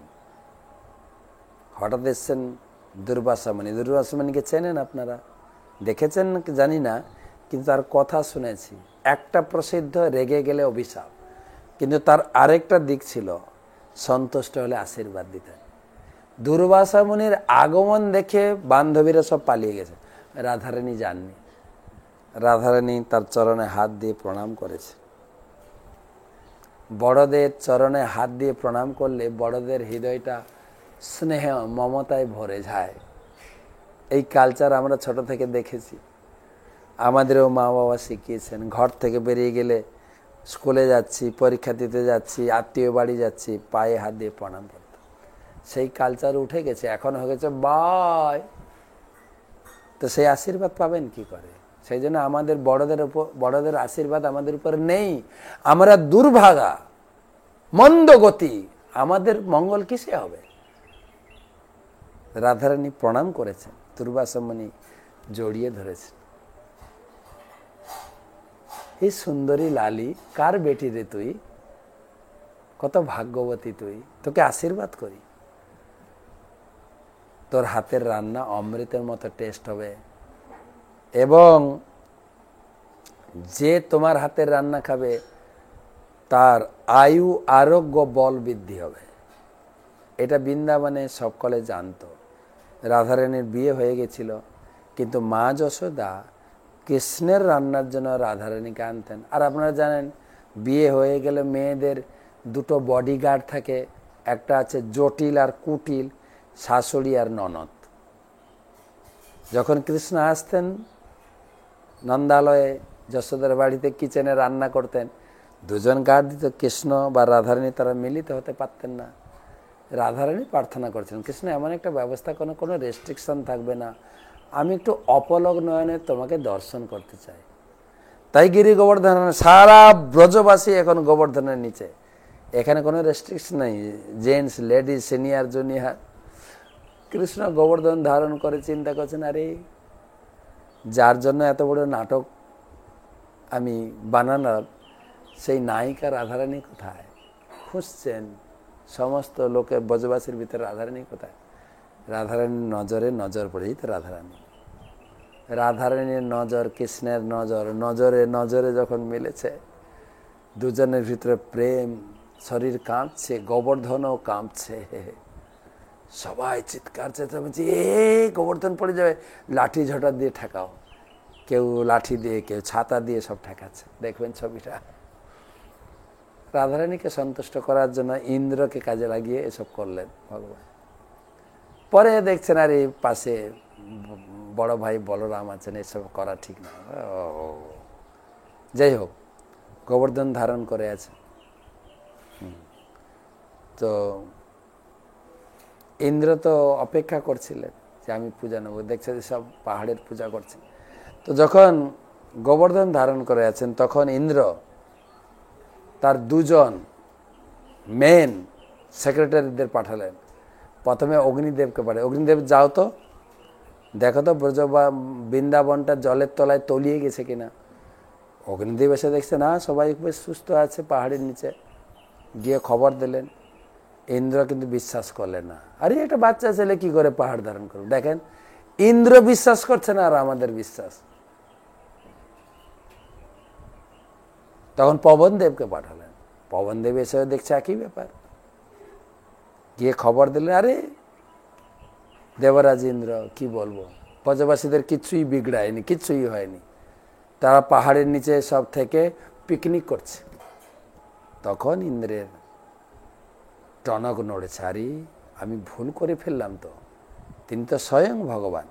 হঠাৎ এসছেন দুর্বাসা মুনি। দুর্বাসা মুনিকে চেনেন আপনারা, দেখেছেন জানি না, কিন্তু তার কথা শুনেছি। একটা প্রসিদ্ধ, রেগে গেলে অভিশাপ, কিন্তু তার আরেকটা দিক ছিল, সন্তুষ্ট হলে আশীর্বাদ দিতেন। দুর্বাসা মুনির আগমন দেখে বান্ধবীরা সব পালিয়ে গেছে, রাধারানী যাননি। রাধারানী তার চরণে হাত দিয়ে প্রণাম করেছে। বড়দের চরণে হাত দিয়ে প্রণাম করলে বড়দের হৃদয়টা স্নেহ মমতায় ভরে যায়। এই কালচার আমরা ছোট থেকে দেখেছি, আমাদেরও মা বাবা শিখিয়েছেন। ঘর থেকে বেরিয়ে গেলে, স্কুলে যাচ্ছি, পরীক্ষা দিতে যাচ্ছি, আত্মীয় বাড়ি যাচ্ছি, পায়ে হাত দিয়ে প্রণাম করতাম। সেই কালচার উঠে গেছে, এখন হয়ে গেছে বাই। তো সেই আশীর্বাদ পাবেন কি করে? সেই জন্য আমাদের বড়দের আশীর্বাদ আমাদের উপর নেই। আমরা দুর্ভাগা, মন্দ গতি, আমাদের মঙ্গল কিসে হবে? রাধারানী প্রণাম করেছেন, দুর্বাসা মুনি জড়িয়ে ধরেছেন। এই সুন্দরী লালি কার বেটি রে তুই, কত ভাগ্যবতী তুই, তোকে আশীর্বাদ করি, তোর হাতের রান্না অমৃতের মতো টেস্ট হবে এবং যে তোমার হাতের রান্না খাবে তার আয়ু আরোগ্য বল বৃদ্ধি হবে। এটা বৃন্দাবনে সকলে জানতো। রাধারানীর বিয়ে হয়ে গেছিল, কিন্তু মা যশোদা কৃষ্ণের রান্নার জন্য রাধারানীকে আনতেন। আর আপনারা জানেন বিয়ে হয়ে গেলে মেয়েদের দুটো বডিগার্ড থাকে, একটা আছে জটিল আর কুটিল, শাশুড়ি আর ননদ। যখন কৃষ্ণ আসতেন নন্দালয়ে যশোদার বাড়িতে কিচেনে রান্না করতেন, দুজন গার্ড দিত, কৃষ্ণ বা রাধারানী তারা মিলিত হতে পারতেন না। রাধারানী প্রার্থনা করছিলেন, কৃষ্ণ এমন একটা ব্যবস্থা কোনো কোনো রেস্ট্রিকশন থাকবে না, আমি একটু অপলক নয়নে তোমাকে দর্শন করতে চাই। তাই গিরি গোবর্ধন, সারা ব্রজবাসী এখন গোবর্ধনের নিচে, এখানে কোনো রেস্ট্রিকশন নেই, gents ladies senior junior. Krishna Govardhan ধারণ করে চিন্তা করছেন, আরে যার জন্য এত বড় নাটক আমি বানালাম সেই নায়িকা রাধারানী কোথায় খুঁজছেন। সমস্ত লোকের ব্রজবাসীর ভিতরে রাধারানী কোথায়, রাধারানীর নজরে নজর পড়েই তো রাধারানী। রাধারানীর নজর কৃষ্ণের নজর, নজরে নজরে যখন মিলেছে, দুজনের ভিতরে প্রেম, শরীর কাঁপছে, গোবর্ধনও কাঁপছে, সবাই চিৎকার চেঁচামেচি, গোবর্ধন পড়ে যাবে, লাঠি ঝটা দিয়ে ঠেকাও। কেউ লাঠি দিয়ে, কেউ ছাতা দিয়ে, সব ঠেকাচ্ছে। দেখবেন ছবিটা। রাধারানীকে সন্তুষ্ট করার জন্য ইন্দ্রকে কাজে লাগিয়ে এসব করলেন ভগবান। পরে দেখছেন আর এই পাশে বড় ভাই বলরাম আছেন, এসব করা ঠিক না। যাই হোক, গোবর্ধন ধারণ করে আছে। তো ইন্দ্র তো অপেক্ষা করছিলেন যে আমি পূজা নেব, দেখছে যে সব পাহাড়ের পূজা করছে। তো যখন গোবর্ধন ধারণ করে আছেন, তখন ইন্দ্র তার দুজন মেন সেক্রেটারিদের পাঠালেন। প্রথমে অগ্নিদেবকে পাঠায়, অগ্নিদেব যাও তো দেখো তো ব্রজ বা বৃন্দাবনটা জলের তলায় তলিয়ে গেছে কিনা। অগ্নিদেব এসে দেখছে না, সবাই বেশ সুস্থ আছে পাহাড়ের নিচে। গিয়ে খবর দিলেন, ইন্দ্র কিন্তু বিশ্বাস করলেন না। আরে একটা বাচ্চা ছেলে কি করে পাহাড় ধারণ করবে। দেখেন ইন্দ্র বিশ্বাস করছে না আর আমাদের বিশ্বাস। তখন পবনদেবকে পাঠালেন, পবনদেব এসে দেখছে একই ব্যাপার। গিয়ে খবর দিলেন, আরে দেবরাজ ইন্দ্র, কি বলবো, ব্রজবাসীদের কিচ্ছুই বিগড়ায়নি, কিচ্ছুই হয়নি, তারা পাহাড়ের নিচে সব থেকে পিকনিক করছে। তখন ইন্দ্রের টনক নড়েছে, আরে আমি ভুল করে ফেললাম তো, তিনি তো স্বয়ং ভগবান।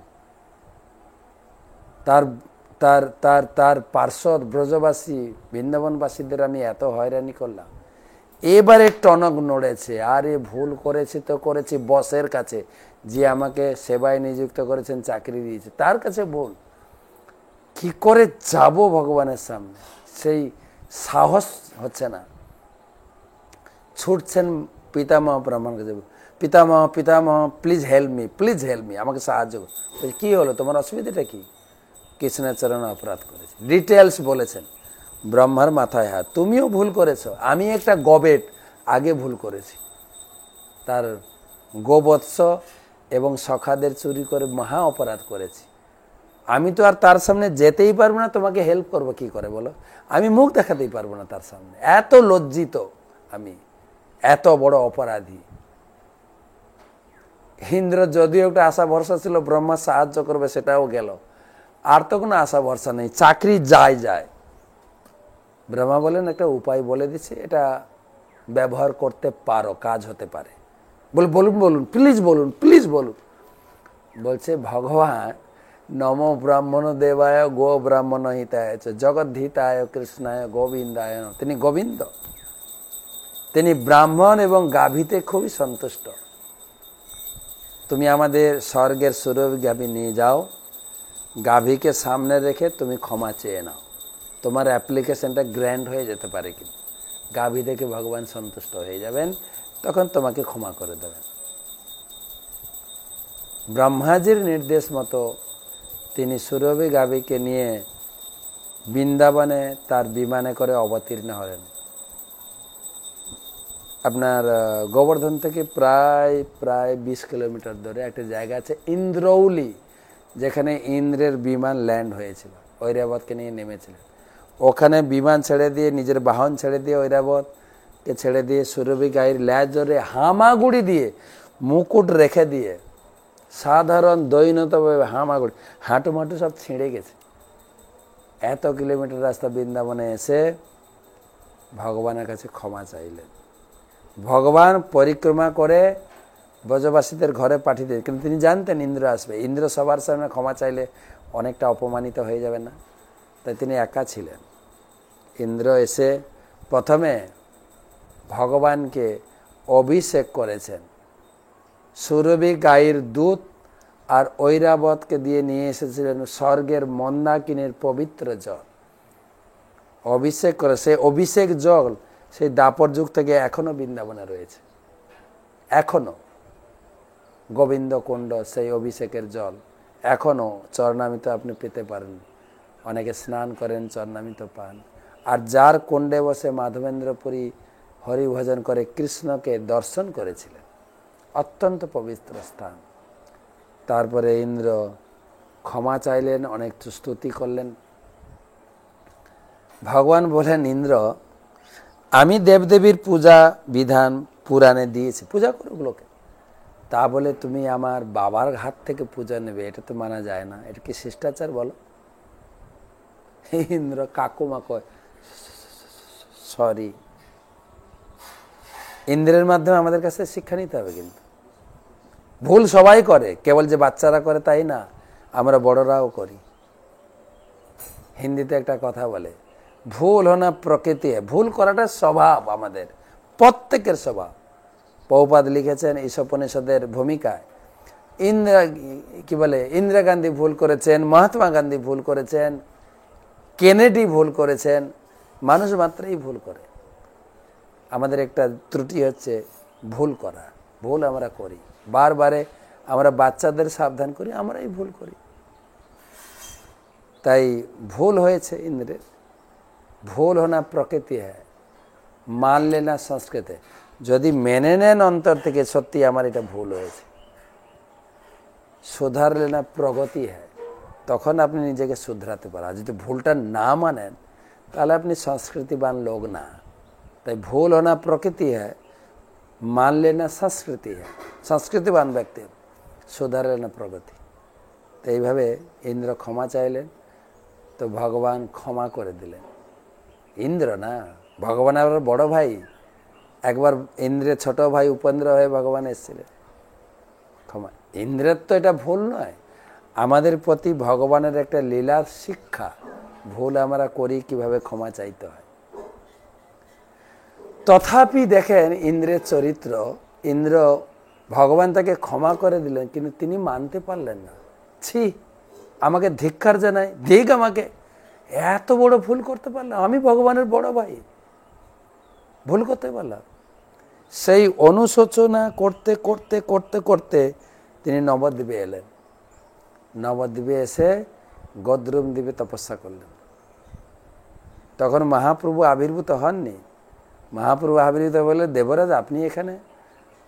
তার তার তার তার পার্শ্বদ ব্রজবাসী বৃন্দাবনবাসীদের আমি এত হয়রানি করলাম। এবারে টনক নড়েছে, আরে ভুল করেছে তো করেছি বসের কাছে, যে আমাকে সেবায় নিযুক্ত করেছেন, চাকরি দিয়েছে, তার কাছে ভুল। কি করে যাব ভগবানের সামনে, সেই সাহস হচ্ছে না। ছুটছেন পিতামহ ব্রাহ্মণ কাছে, পিতামহ পিতামহ please help me, please help me, আমাকে সাহায্য করো। কি হলো, তোমার অসুবিধাটা কি? কৃষ্ণের চরণে অপরাধ করেছে, ডিটেলস বলেছেন। ব্রহ্মার মাথায় হাত, তুমিও ভুল করেছো, আমি একটা গবেট আগে ভুল করেছি, তার গোবৎস এবং সখাদের চুরি করে মহা অপরাধ করেছি। আমি তো আর তার সামনে যেতেই পারবো না, তোমাকে হেল্প করবো কি করে বলো? আমি মুখ দেখাতেই পারবো না তার সামনে, এত লজ্জিত আমি, এত বড় অপরাধী। ইন্দ্র যদিও একটা আশা ভরসা ছিল ব্রহ্মা সাহায্য করবে, সেটাও গেল, আর তো কোনো আশা ভরসা নেই, চাকরি যায় যায়। ব্রহ্মা বলেন একটা উপায় বলে দিচ্ছে, এটা ব্যবহার করতে পারো, কাজ হতে পারে। বলুন বলুন প্লিজ বলুন, প্লিজ বলুন। বলছে ভগবান নম ব্রাহ্মণ দেবায় গো ব্রাহ্মণ হিতায় জগদ্ধিতায় কৃষ্ণায় গোবিন্দায়। তিনি গোবিন্দ, তিনি ব্রাহ্মণ এবং গাভীতে খুবই সন্তুষ্ট। তুমি আমাদের স্বর্গের সুরভি গাভী নিয়ে যাও, গাভীকে সামনে রেখে তুমি ক্ষমা চেয়ে নাও, তোমার অ্যাপ্লিকেশনটা গ্র্যান্ড হয়ে যেতে পারে। কিন্তু গাভী দেখে ভগবান সন্তুষ্ট হয়ে যাবেন, তখন তোমাকে ক্ষমা করে দেবেন। ব্রহ্মাজির নির্দেশ মতো তিনি সুরভি গাভীকে নিয়ে বৃন্দাবনে তার বিমানে করে অবতীর্ণ হলেন। আপনার গোবর্ধন থেকে প্রায় 20 কিলোমিটার দূরে একটা জায়গা আছে ইন্দ্রৌলি, যেখানে ইন্দ্রের বিমান ল্যান্ড হয়েছিল, ঐরাবতকে নিয়ে নেমেছিলেন। ওখানে বিমান ছেড়ে দিয়ে, নিজের বাহন ছেড়ে দিয়ে, ঐরাবতকে ছেড়ে দিয়ে সুরভি গাইর ল্যাজ ধরে হামাগুড়ি দিয়ে, মুকুট রেখে দিয়ে, সাধারণ দৈনতভাবে হামাগুড়ি, হাঁটুমাটু সব ছিঁড়ে গেছে। এত কিলোমিটার রাস্তা বৃন্দাবনে এসে ভগবানের কাছে ক্ষমা চাইলেন। ভগবান পরিক্রমা করে ব্রজবাসীদের ঘরে পাঠিয়ে দিলেন, কিন্তু তিনি জানতেন ইন্দ্র আসবে। ইন্দ্র সবার সামনে ক্ষমা চাইলে অনেকটা অপমানিত হয়ে যাবে না, তাই তিনি একা ছিলেন। ইন্দ্র এসে প্রথমে ভগবানকে অভিষেক করেছেন। সুরভি গাইর দুধ আর ঐরাবতকে দিয়ে নিয়ে এসেছিলেন স্বর্গের মন্দাকিনীর পবিত্র জল। অভিষেক করে সেই অভিষেক জল সেই দাপর যুগ থেকে এখনো বৃন্দাবনে রয়েছে। এখনো গোবিন্দ কুণ্ড, সেই অভিষেকের জল এখনো চরণামৃত আপনি পেতে পারেন। অনেকে স্নান করেন, চরণামৃত পান। আর যার কুণ্ডে বসে মাধবেন্দ্রপুরী হরিভজন করে কৃষ্ণকে দর্শন করেছিলেন, অত্যন্ত পবিত্র স্থান। তারপরে ইন্দ্র ক্ষমা চাইলেন, অনেক স্তুতি করলেন। ভগবান বলেন, ইন্দ্র, আমি দেবদেবীর পূজা বিধান পুরাণে দিয়েছি, পূজা করো লোকে, তা বলে তুমি আমার বাবার হাত থেকে পূজা নেবে, এটা তো মানা যায় না। এটা কি শিষ্টাচার বলো? ইন্দ্র কাকুমা কয়, সরি। ইন্দ্রের মাধ্যমে আমাদের কাছে শিক্ষা নিতে হবে। কিন্তু ভুল সবাই করে, কেবল যে বাচ্চারা করে তাই না, আমরা বড়রাও করি। হিন্দিতে একটা কথা বলে, ভুল হোনা প্রকৃতি, ভুল করাটা স্বভাব, আমাদের প্রত্যেকের স্বভাব। প্রভুপাদ লিখেছেন ঈশোপনিষদের ভূমিকায়, ইন্দিরা গান্ধী ভুল করেছেন, মহাত্মা গান্ধী ভুল করেছেন, কেনেডি ভুল করেছেন। মানুষ মাত্রই ভুল করে। আমাদের একটা ত্রুটি হচ্ছে ভুল করা। ভুল আমরা করি বারবারে। আমরা বাচ্চাদের সাবধান করি, আমরাই ভুল করি। তাই ভুল হয়েছে ইন্দ্রের। ভুল হোনা প্রকৃতি হ্যায়, মান লেনা সংস্কৃতি। যদি মেনে নেন অন্তর থেকে সত্যি আমার এটা ভুল হয়েছে, সুধার লেনা প্রগতি হ্যায়, তখন আপনি নিজেকে শুধরাতে পারেন। যদি ভুলটা না মানেন তাহলে আপনি সংস্কৃতিবান লোক না। তাই ভুল হোনা প্রকৃতি হ্যায়, মান লেনা সংস্কৃতি হ্যায়, সংস্কৃতিবান ব্যক্তি, সুধার লেনা প্রগতি। তো এইভাবে ইন্দ্র ক্ষমা চাইলেন, তো ভগবান ক্ষমা করে দিলেন। ইন্দ্র না, ভগবান আবার বড় ভাই। একবার ইন্দ্রের ছোট ভাই উপেন্দ্র হয়ে ভগবান এসেছিলেন। ক্ষমা, ইন্দ্রের তো এটা ভুল নয়, আমাদের প্রতি ভগবানের একটা লীলার শিক্ষা। ভুল আমরা করি, কিভাবে ক্ষমা চাইতে হয়। তথাপি দেখেন ইন্দ্রের চরিত্র। ইন্দ্র, ভগবান তাকে ক্ষমা করে দিলেন, কিন্তু তিনি মানতে পারলেন না। ছি, আমাকে ধিক্কার জানাই, দিক আমাকে, এত বড় ভুল করতে পারলাম, আমি ভগবানের বড় ভাই, ভুল করতে পারলাম। সেই অনুশোচনা করতে করতে করতে করতে তিনি নবদ্বীপে এলেন। নবদ্বীপে এসে গদ্রুম দ্বীপে তপস্যা করলেন। তখন মহাপ্রভু আবির্ভূত হননি। মহাপ্রভু আবির্ভূত বলে, দেবরাজ আপনি এখানে?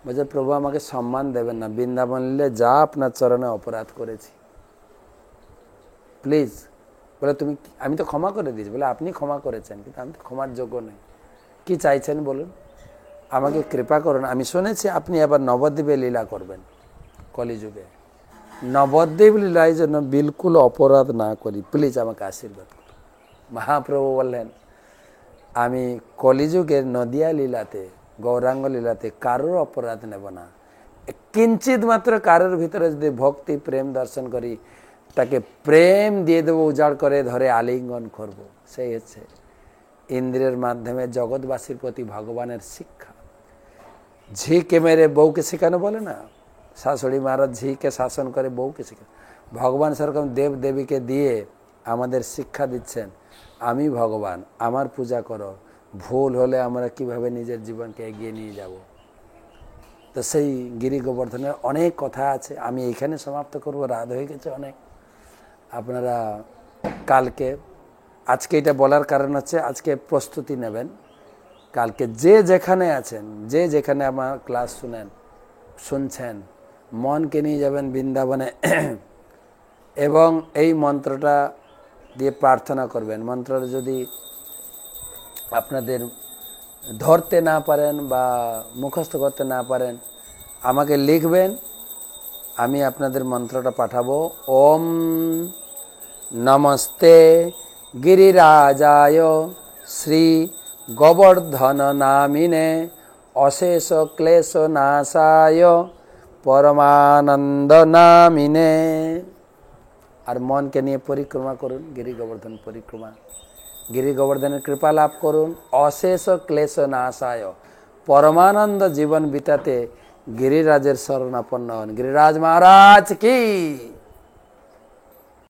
বলছে, প্রভু আমাকে সম্মান দেবেন না, বৃন্দাবন নিলে যা আপনার চরণে অপরাধ করেছি, প্লিজ। বলে, তুমি, আমি তো ক্ষমা করে দিয়েছি। বলে, আপনি ক্ষমা করেছেন, কিন্তু আমি তো ক্ষমার যোগ্য নই। কি চাইছেন বলুন? আমাকে কৃপা করুন। আমি শুনেছি আপনি আবার নবদ্বীপে লীলা করবেন কলিযুগে। নবদ্বীপ লীলায় যেন বিলকুল অপরাধ না করি, প্লিজ আমাকে আশীর্বাদ করুন। মহাপ্রভু বললেন, আমি কলিযুগের নদিয়া লীলাতে, গৌরাঙ্গ লীলাতে কারোর অপরাধ নেব না। কিঞ্চিত মাত্র কারোর ভিতরে যদি ভক্তি প্রেম দর্শন করি, তাকে প্রেম দিয়ে দেবো, উজাড় করে ধরে আলিঙ্গন করব। সেই হচ্ছে ইন্দ্রের মাধ্যমে জগৎবাসীর প্রতি ভগবানের শিক্ষা। ঝিকে মেরে বউকে শেখানো বলে না, শাশুড়ি মহারাজ ঝিকে শাসন করে বউকে শেখানো। ভগবান সেরকম দেব দেবীকে দিয়ে আমাদের শিক্ষা দিচ্ছেন, আমি ভগবান, আমার পূজা করো। ভুল হলে আমরা কিভাবে নিজের জীবনকে এগিয়ে নিয়ে যাব। তো সেই গিরি গোবর্ধনের অনেক কথা আছে, আমি এইখানে সমাপ্ত করব। রাত হয়ে গেছে অনেক। আপনারা কালকে আজকে এটা বলার কারণ হচ্ছে আজকে প্রস্তুতি নেবেন, কালকে যে যেখানে আছেন, যে যেখানে আমার ক্লাস শুনছেন, মনকে নিয়ে যাবেন বৃন্দাবনে এবং এই মন্ত্রটা দিয়ে প্রার্থনা করবেন। মন্ত্রটা যদি আপনাদের ধরতে না পারেন বা মুখস্থ করতে না পারেন, আমাকে লিখবেন, আমি আপনাদের মন্ত্রটা পাঠাবো। ওম নমস্তে গিরিরাজায় শ্রী গোবর্ধন নামিনে অশেষ ক্লেশ নাশায় পরমানন্দ নামিনে। আর মনকে নিয়ে পরিক্রমা করুন, গিরি গোবর্ধন পরিক্রমা, গিরি গোবর্ধনের কৃপা লাভ করুন। অশেষ ক্লেশ নাশায় পরমানন্দ জীবন বিতাতে গিরিরাজের শরণাপন্ন হন। গিরিরাজ মহারাজ কি।